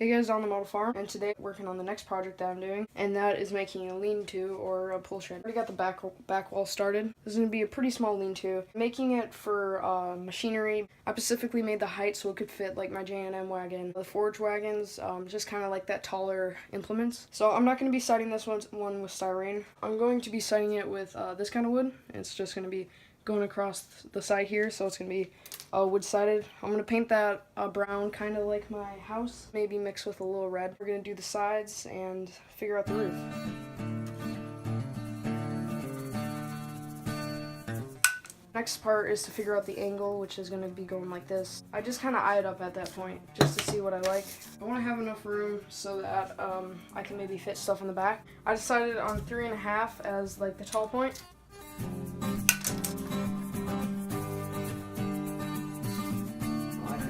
Hey guys, on the model farm, and today I'm working on the next project that I'm doing, and that is making a lean-to or a pull shed. I already got the back wall started. This is going to be a pretty small lean-to. Making it for machinery. I specifically made the height so it could fit like my J&M wagon, the forage wagons, just kind of like that taller implements. So I'm not going to be siding this one with styrene. I'm going to be siding it with this kind of wood. It's just going to be going across the side here, so it's going to be wood sided. I'm going to paint that brown, kind of like my house, maybe mixed with a little red. We're going to do the sides and figure out the roof. Next part is to figure out the angle, which is going to be going like this. I just kind of eye it up at that point just to see what I like. I want to have enough room so that I can maybe fit stuff in the back. I decided on 3.5 as like the tall point.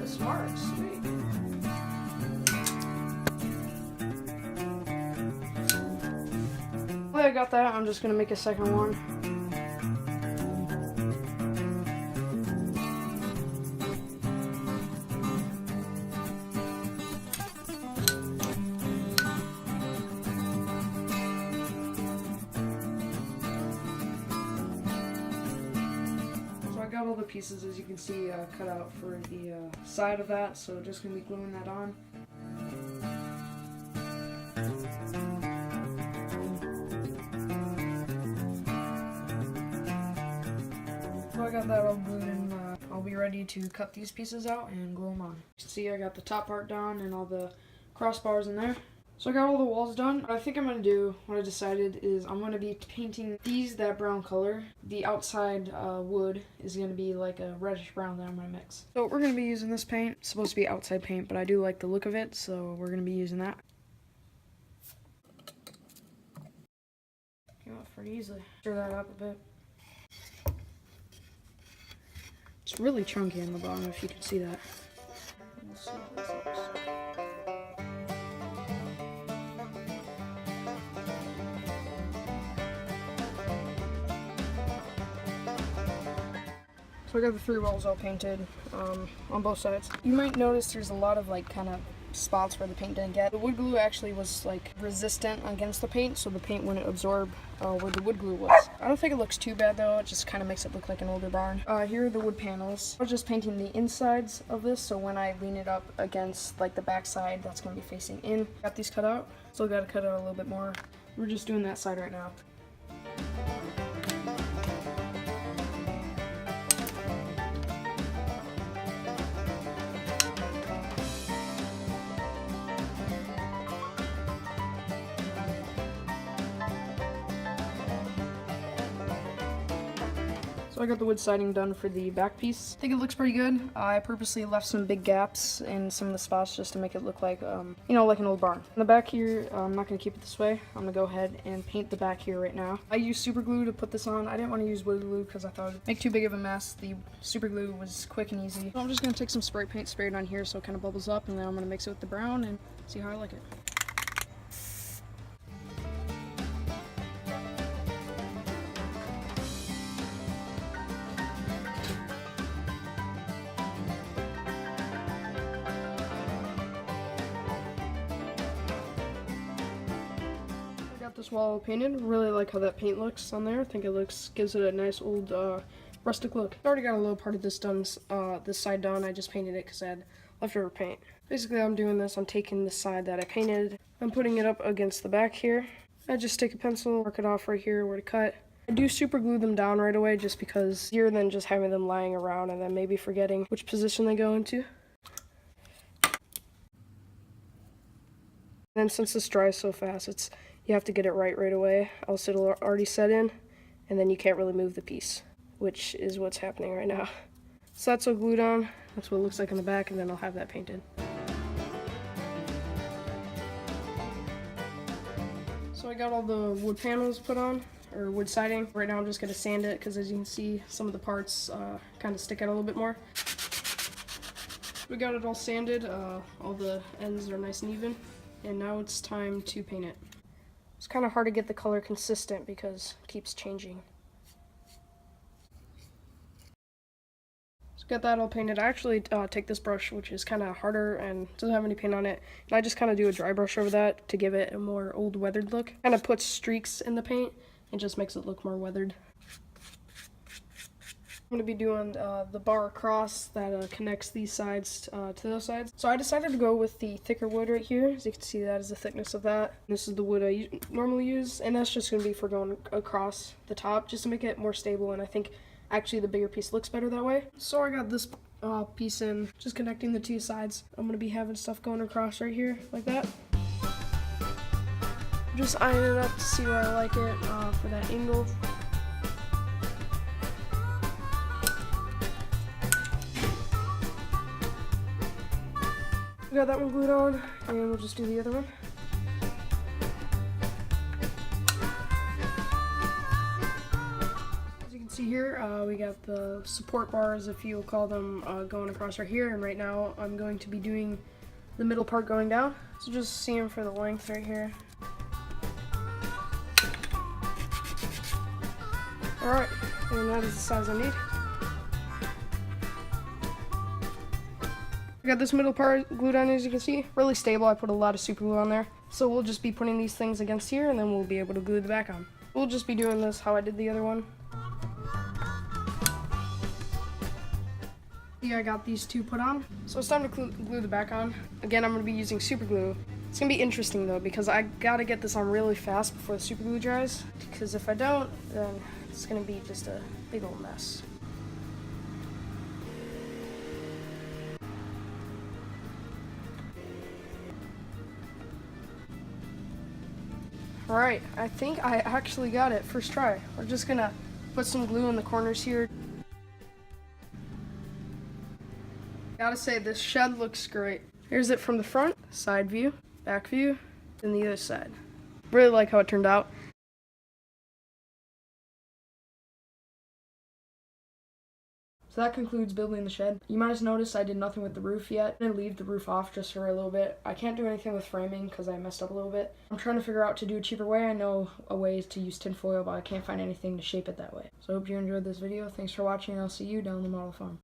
Smart, sweet. Well, I got that. I'm just gonna make a second one. I got all the pieces, as you can see, cut out for the side of that, so just going to be gluing that on. So I got that all glued in, I'll be ready to cut these pieces out and glue them on. You can see I got the top part done and all the crossbars in there. So I got all the walls done. What I think I'm going to do, what I decided is I'm going to be painting these that brown color. The outside wood is going to be like a reddish brown that I'm going to mix. So we're going to be using this paint. It's supposed to be outside paint, but I do like the look of it, so we're going to be using that. Came out pretty easily. Stir that up a bit. It's really chunky on the bottom, if you can see that. We'll see how this looks. So I got the 3 walls all painted on both sides. You might notice there's a lot of like kind of spots where the paint didn't get. The wood glue actually was like resistant against the paint, so the paint wouldn't absorb where the wood glue was. I don't think it looks too bad though, it just kind of makes it look like an older barn. Here are the wood panels. I was just painting the insides of this, so when I lean it up against like the back side, that's going to be facing in. Got these cut out, still got to cut out a little bit more. We're just doing that side right now. So I got the wood siding done for the back piece. I think it looks pretty good. I purposely left some big gaps in some of the spots just to make it look like, you know, like an old barn. In the back here, I'm not going to keep it this way. I'm going to go ahead and paint the back here right now. I used super glue to put this on. I didn't want to use wood glue because I thought it would make too big of a mess. The super glue was quick and easy. So I'm just going to take some spray paint, spray it on here so it kind of bubbles up, and then I'm going to mix it with the brown and see how I like it. This wall painted. Really like how that paint looks on there. I think it gives it a nice old rustic look. I already got a little part of this done, this side done. I just painted it because I had leftover paint. Basically, I'm doing this. I'm taking the side that I painted. I'm putting it up against the back here. I just take a pencil, mark it off right here where to cut. I do super glue them down right away just because easier than just having them lying around and then maybe forgetting which position they go into. And then since this dries so fast, you have to get it right away, else it'll already set in, and then you can't really move the piece, which is what's happening right now. So that's all glued on. That's what it looks like in the back, and then I'll have that painted. So I got all the wood panels put on, or wood siding. Right now I'm just going to sand it, because as you can see, some of the parts kind of stick out a little bit more. We got it all sanded, all the ends are nice and even, and now it's time to paint it. It's kind of hard to get the color consistent because it keeps changing. So got that all painted. I actually take this brush, which is kind of harder and doesn't have any paint on it, and I just kind of do a dry brush over that to give it a more old weathered look. Kind of puts streaks in the paint and just makes it look more weathered. I'm going to be doing the bar across that connects these sides to those sides. So I decided to go with the thicker wood right here. As you can see, that is the thickness of that. This is the wood I normally use, and that's just going to be for going across the top just to make it more stable, and I think actually the bigger piece looks better that way. So I got this piece in, just connecting the two sides. I'm going to be having stuff going across right here like that. Just iron it up to see where I like it for that angle. We got that one glued on, and we'll just do the other one. As you can see here, we got the support bars, if you will call them, going across right here, and right now I'm going to be doing the middle part going down. So just see them for the length right here. Alright, and that is the size I need. I got this middle part glued on, as you can see. Really stable. I put a lot of super glue on there. So we'll just be putting these things against here, and then we'll be able to glue the back on. We'll just be doing this how I did the other one. Yeah, I got these two put on. So it's time to glue the back on. Again, I'm going to be using super glue. It's going to be interesting though, because I got to get this on really fast before the super glue dries. Because if I don't, then it's going to be just a big old mess. Alright, I think I actually got it. First try. We're just gonna put some glue in the corners here. Gotta say, this shed looks great. Here's it from the front, side view, back view, and the other side. Really like how it turned out. So that concludes building the shed. You might have noticed I did nothing with the roof yet. I'm gonna leave the roof off just for a little bit. I can't do anything with framing because I messed up a little bit. I'm trying to figure out to do a cheaper way. I know a way to use tinfoil, but I can't find anything to shape it that way. So I hope you enjoyed this video. Thanks for watching, and I'll see you down the model farm.